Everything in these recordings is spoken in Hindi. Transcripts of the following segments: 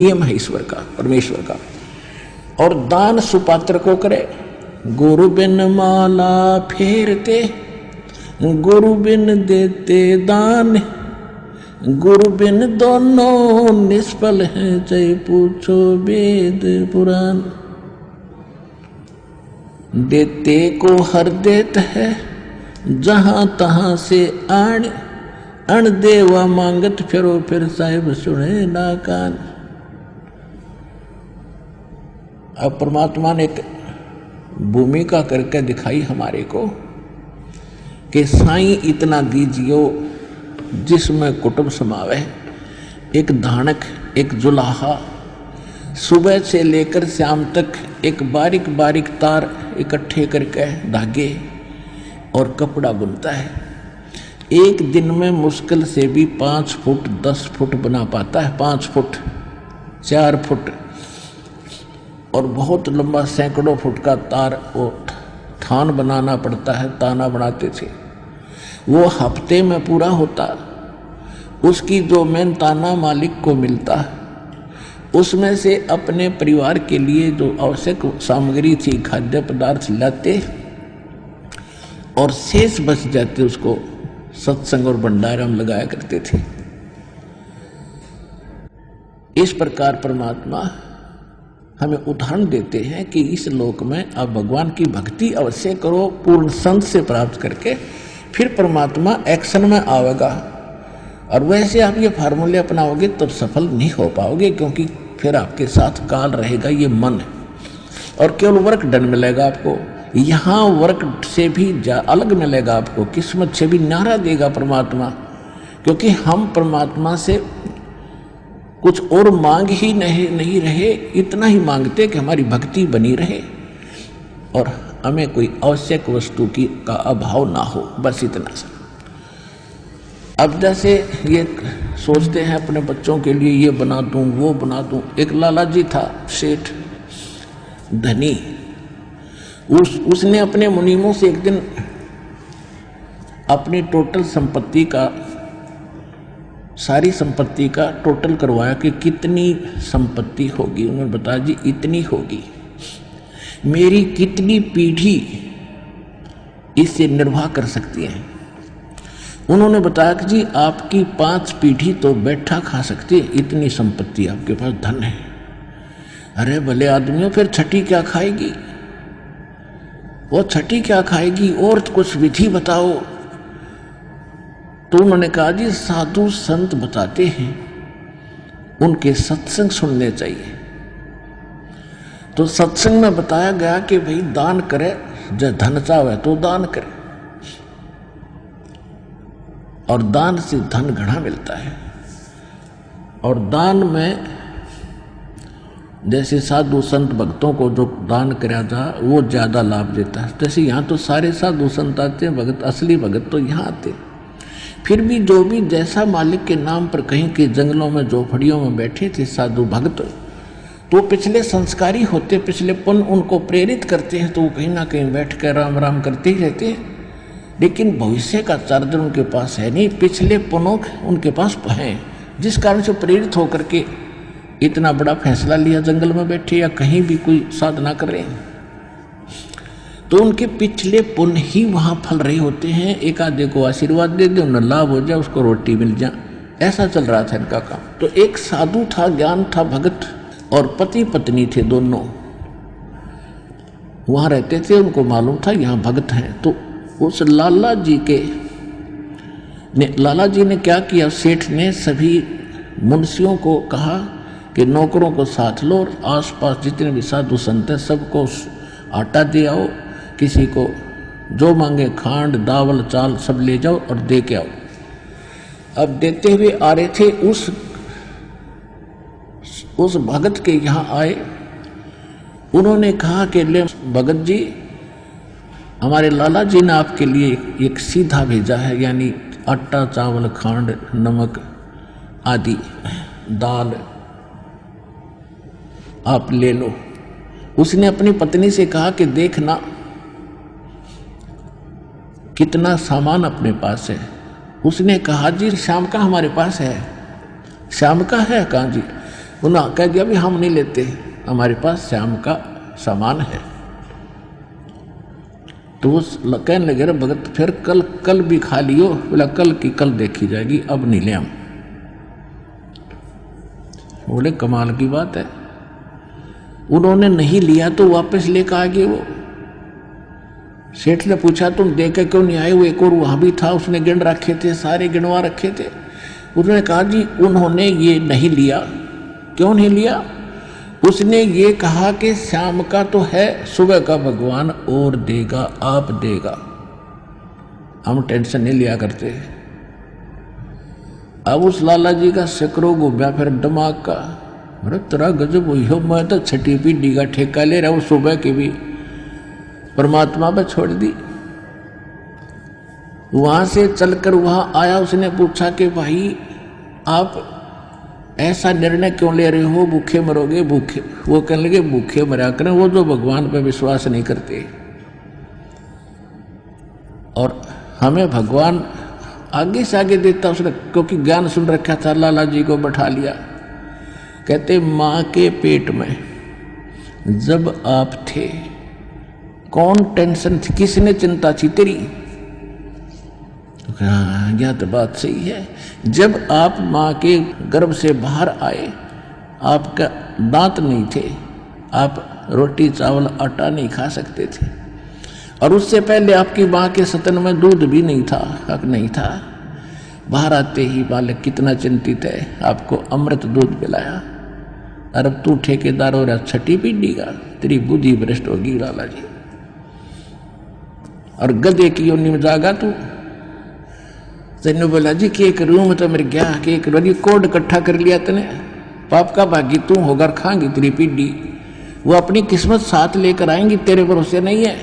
नियम है ईश्वर का, परमेश्वर का। और दान सुपात्र को करे। गुरु बिन माला फेरते, गुरु बिन देते दान, गुरु बिन दोनों निष्फल है, चाहे पूछो वेद पुराण। देते को हर देत है, जहां तहां से आण, अण देवा मांगत फिरो, फिर साहिब सुने ना कान। अब परमात्मा ने एक भूमिका करके दिखाई हमारे को कि साईं इतना दीजियो जिसमें कुटुंब समावे। एक धानक, एक जुलाहा, सुबह से लेकर शाम तक एक बारीक बारीक तार इकट्ठे करके धागे और कपड़ा बुनता है। एक दिन में मुश्किल से भी 5 फुट 10 फुट बना पाता है, 5 फुट 4 फुट, और बहुत लंबा सैकड़ों फुट का तार वो थान बनाना पड़ता है। ताना बनाते थे, वो हफ्ते में पूरा होता। उसकी जो मेन ताना मालिक को मिलता, उसमें से अपने परिवार के लिए जो आवश्यक सामग्री थी, खाद्य पदार्थ लाते और शेष बच जाते, उसको सत्संग और भंडारा में लगाया करते थे। इस प्रकार परमात्मा हमें उदाहरण देते हैं कि इस लोक में आप भगवान की भक्ति अवश्य करो, पूर्ण संत से प्राप्त करके, फिर परमात्मा एक्शन में आवेगा। और वैसे आप ये फार्मूले अपनाओगे तब सफल नहीं हो पाओगे, क्योंकि फिर आपके साथ काल रहेगा, ये मन है, और केवल वर्क डन मिलेगा आपको। यहाँ वर्क से भी अलग मिलेगा आपको, किस्मत से भी न्यारा देगा परमात्मा, क्योंकि हम परमात्मा से कुछ और मांग ही नहीं रहे, इतना ही मांगते कि हमारी भक्ति बनी रहे और हमें कोई आवश्यक वस्तु की का अभाव ना हो, बस इतना सा। अब जैसे ये सोचते हैं अपने बच्चों के लिए ये बना दूं, वो बना दूं। एक लाला जी था सेठ धनी, उसने अपने मुनीमों से एक दिन अपनी टोटल संपत्ति का, सारी संपत्ति का टोटल करवाया कि कितनी संपत्ति होगी। उन्होंने बताया जी इतनी होगी, मेरी कितनी पीढ़ी इससे निर्वाह कर सकती है। उन्होंने बताया कि जी आपकी 5 पीढ़ी तो बैठा खा सकती है, इतनी संपत्ति आपके पास, धन है। अरे भले आदमियों, फिर छठी क्या खाएगी? वो छठी क्या खाएगी? और कुछ विधि बताओ। तो उन्होंने कहा जी साधु संत बताते हैं, उनके सत्संग सुनने चाहिए। तो सत्संग में बताया गया कि भाई दान करे, जब धन चाहे तो दान करे, और दान से धन घना मिलता है। और दान में जैसे साधु संत भक्तों को जो दान कराया था वो ज़्यादा लाभ देता है। जैसे यहाँ तो सारे साधु संत आते हैं, भगत, असली भगत तो यहाँ आते। फिर भी जो भी जैसा मालिक के नाम पर कहीं के जंगलों में झोपड़ियों में बैठे थे साधु भक्त, तो पिछले संस्कारी होते, पिछले पुण्य उनको प्रेरित करते हैं, तो वो कहीं ना कहीं बैठ कर राम राम करते ही रहते हैं। लेकिन भविष्य का चार्जर उनके पास है नहीं, पिछले पुण्यों उनके पास हैं, जिस कारण से प्रेरित होकर के इतना बड़ा फैसला लिया, जंगल में बैठे या कहीं भी कोई साधना कर रहे हैं। तो उनके पिछले पुण्य ही वहाँ फल रहे होते हैं। एक आधे को आशीर्वाद दे दे, उन्हें लाभ हो जाए, उसको रोटी मिल जाए, ऐसा चल रहा था इनका काम। तो एक साधु था, ज्ञान था, भगत, और पति पत्नी थे दोनों, वहाँ रहते थे। उनको मालूम था यहाँ भगत हैं। तो उस लाला जी ने क्या किया, सेठ ने सभी मुंशियों को कहा कि नौकरों को साथ लो और आसपास जितने भी साधु संत हैं सबको आटा दे आओ, किसी को जो मांगे खांड दावल चाल सब ले जाओ और दे के आओ। अब देते हुए आ रहे थे, उस भगत के यहाँ आए। उन्होंने कहा कि ले भगत जी, हमारे लाला जी ने आपके लिए एक सीधा भेजा है, यानी आटा चावल खांड नमक आदि दाल आप ले लो। उसने अपनी पत्नी से कहा कि देखना कितना सामान अपने पास है। उसने कहा जी शाम का हमारे पास है। शाम का है? कहाँ जी? उन्होंने कह दिया भी हम नहीं लेते, हमारे पास श्याम का सामान है। तो वो कहने लगे रे भगत फिर कल भी खा लियो। बोला कल की कल देखी जाएगी, अब नहीं ले हम। बोले कमाल की बात है। उन्होंने नहीं लिया तो वापस लेकर आ गए। वो सेठ ने पूछा तुम दे के क्यों नहीं आए? वो एक और वहां भी था, उसने गिन रखे थे, सारे गिनवा रखे थे। उन्होंने कहा जी उन्होंने ये नहीं लिया। क्यों नहीं लिया? उसने ये कहा कि शाम का तो है, सुबह का भगवान और देगा, आप देगा, हम टेंशन नहीं लिया करते। अब उस लाला जी का सकरो घूमया फिर दिमाग का, अरे तेरा गजब हुई हो, मैं तो छठी पीढ़ी का ठेका ले रहा हूं, सुबह की भी परमात्मा पर छोड़ दी। वहां से चलकर वहां आया, उसने पूछा कि भाई आप ऐसा निर्णय क्यों ले रहे हो, भूखे मरोगे? भूखे, वो कहने लगे भूखे मरा करें वो जो भगवान पर विश्वास नहीं करते। और हमें भगवान आगे से आगे देता उसने, क्योंकि ज्ञान सुन रखा था। लाला जी को बैठा लिया, कहते माँ के पेट में जब आप थे कौन टेंशन थी, किसने चिंता थी तेरी? हाँ यह तो बात सही है। जब आप माँ के गर्भ से बाहर आए आपका दांत नहीं थे, आप रोटी चावल आटा नहीं खा सकते थे, और उससे पहले आपकी माँ के सतन में दूध भी नहीं था, हक नहीं था। बाहर आते ही बालक कितना चिंतित है, आपको अमृत दूध पिलाया, और अब तू ठेकेदार हो रहा छठी पीढ़ी का, तेरी बुद्धि भ्रष्ट होगी लाला जी। और गधे की योनि में जागा तू। तेने बोला जी के करूं मैं तो मेरे क्या के करूं, कोड इकट्ठा कर लिया तने, पाप का भागी तू होगा, खाएंगी तेरी पीढ़ी, वो अपनी किस्मत साथ लेकर आएंगी, तेरे भरोसे नहीं है।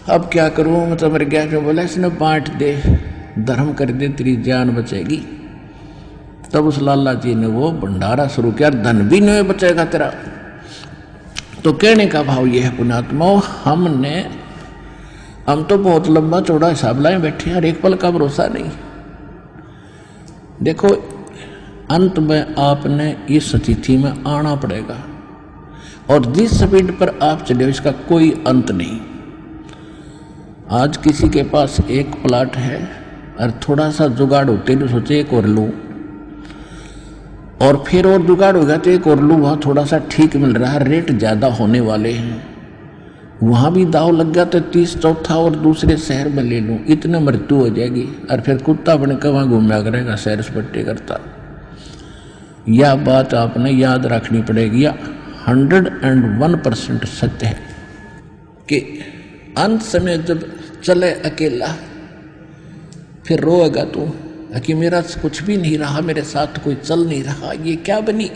अब क्या करूं मैं तो मेरे क्या, जो बोला इसने बांट दे, धर्म कर दे, तेरी जान बचेगी। तब उस लाला जी ने वो भंडारा शुरू किया, धन भी नहीं बचेगा तेरा। तो कहने का भाव यह है पुण्यात्मा, हम तो बहुत लंबा चौड़ा हिसाब लाए बैठे हैं, एक पल का भरोसा नहीं। देखो अंत में आपने इस स्थिति में आना पड़ेगा, और जिस स्पीड पर आप चले इसका कोई अंत नहीं। आज किसी के पास एक प्लाट है और थोड़ा सा जुगाड़ होते तो सोचे एक और लूं, और फिर और जुगाड़ होगा तो एक और लूं, वहां थोड़ा सा ठीक मिल रहा है, रेट ज्यादा होने वाले हैं, वहां भी दाव लग गया तो 30 चौथा और दूसरे शहर में ले लूं, इतने मृत्यु हो जाएगी, और फिर कुत्ता बनकर वहां घूमया करेगा, सैर सपाटे करता। यह बात आपने याद रखनी पड़ेगी, 101% सत्य है कि अंत समय जब चले अकेला फिर रोएगा तू कि मेरा कुछ भी नहीं रहा, मेरे साथ कोई चल नहीं रहा, ये क्या बनी।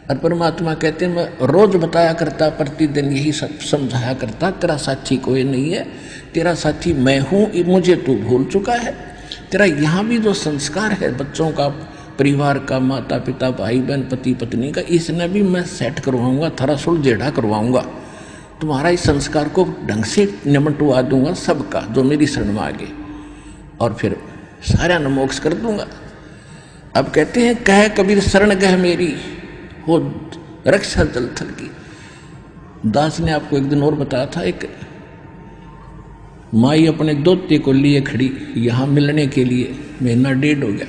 और परमात्मा कहते हैं मैं रोज बताया करता, प्रतिदिन यही सब समझाया करता, तेरा साथी कोई नहीं है, तेरा साथी मैं हूँ, मुझे तू भूल चुका है। तेरा यहाँ भी जो संस्कार है बच्चों का, परिवार का, माता पिता भाई बहन पति पत्नी का, इसने भी मैं सेट करवाऊंगा, थोड़ा सुलझेड़ा करवाऊंगा, तुम्हारा इस संस्कार को ढंग से निमटवा दूंगा सबका जो मेरी शरण में आगे, और फिर सारा न मोक्ष कर दूंगा। अब कहते हैं कह कबीर शरण गह मेरी हो रक्षा जल थल की। दास ने आपको एक दिन और बताया था, एक माई अपने दोते को लिए खड़ी यहां मिलने के लिए, महीना 1.5 हो गया,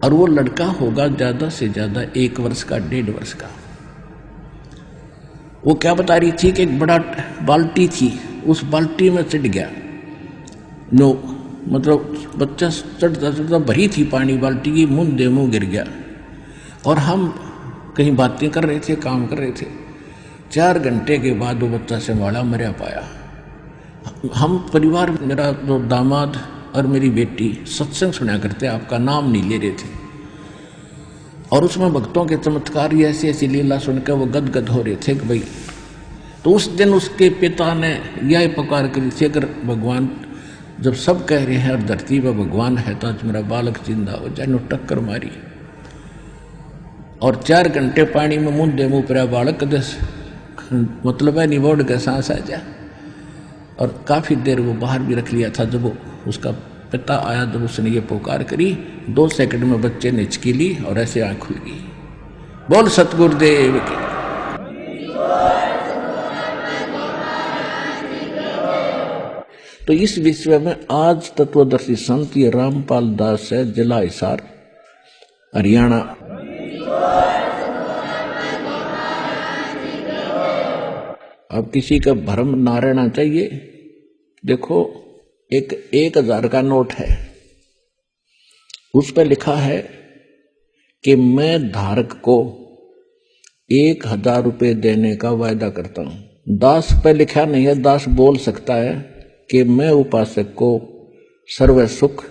और वो लड़का होगा ज्यादा से ज्यादा 1 वर्ष का, 1.5 वर्ष का। वो क्या बता रही थी कि एक बड़ा बाल्टी थी, उस बाल्टी में चढ़ गया, नो मतलब बच्चा चढ़ता चढ़ता भरी थी पानी बाल्टी की, मुंह गिर गया, और हम कहीं बातें कर रहे थे, काम कर रहे थे। 4 घंटे के बाद वो बच्चा संभाला, मरा पाया। हम परिवार, मेरा जो दामाद और मेरी बेटी सत्संग सुना करते, आपका नाम नहीं ले रहे थे, और उसमें भक्तों के चमत्कार ऐसी ऐसी लीला सुनकर वो गदगद हो रहे थे कि भाई। तो उस दिन उसके पिता ने यह पुकार करी थी, अगर भगवान जब सब कह रहे हैं और धरती पर भगवान है तो आज मेरा बालक जिंदा हो जाए। टक्कर मारी और 4 घंटे पानी में मुंह पर बालक दस मतलब है निबोड़ के सांस आ जा, और काफ़ी देर वो बाहर भी रख लिया था। जब वो उसका पिता आया, जब उसने ये पुकार करी 2 सेकंड में बच्चे ने हिचकी ली और ऐसे आंख खुल गई। बोल सतगुरुदेव की। तो इस विषय में आज तत्वदर्शी संत ये रामपाल दास है, जिला हिसार, हरियाणा। अब किसी का भ्रम ना रहना चाहिए। देखो, एक 1000 का नोट है, उस पर लिखा है कि मैं धारक को 1000 रुपये देने का वायदा करता हूं। दास पे लिखा नहीं है। दास बोल सकता है कि मैं उपासक को सर्व सुख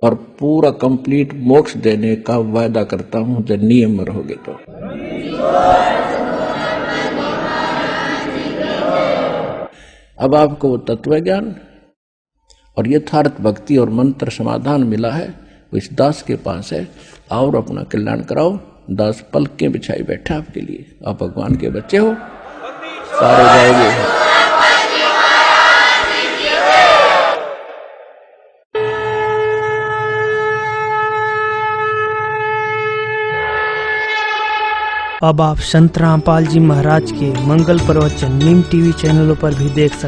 और पूरा कंप्लीट मोक्ष देने का वायदा करता हूं जब नियम में रहोगे तो। अब आपको वो तत्व ज्ञान और यथार्थ भक्ति और मंत्र समाधान मिला है, वो इस दास के पास है। और अपना कल्याण कराओ। दास पलकें बिछाई बैठा आपके लिए। आप भगवान के बच्चे हो, सारे जाओगे। अब आप संत रामपाल जी महाराज के मंगल प्रवचन नीम टीवी चैनलों पर भी देख सकते हैं।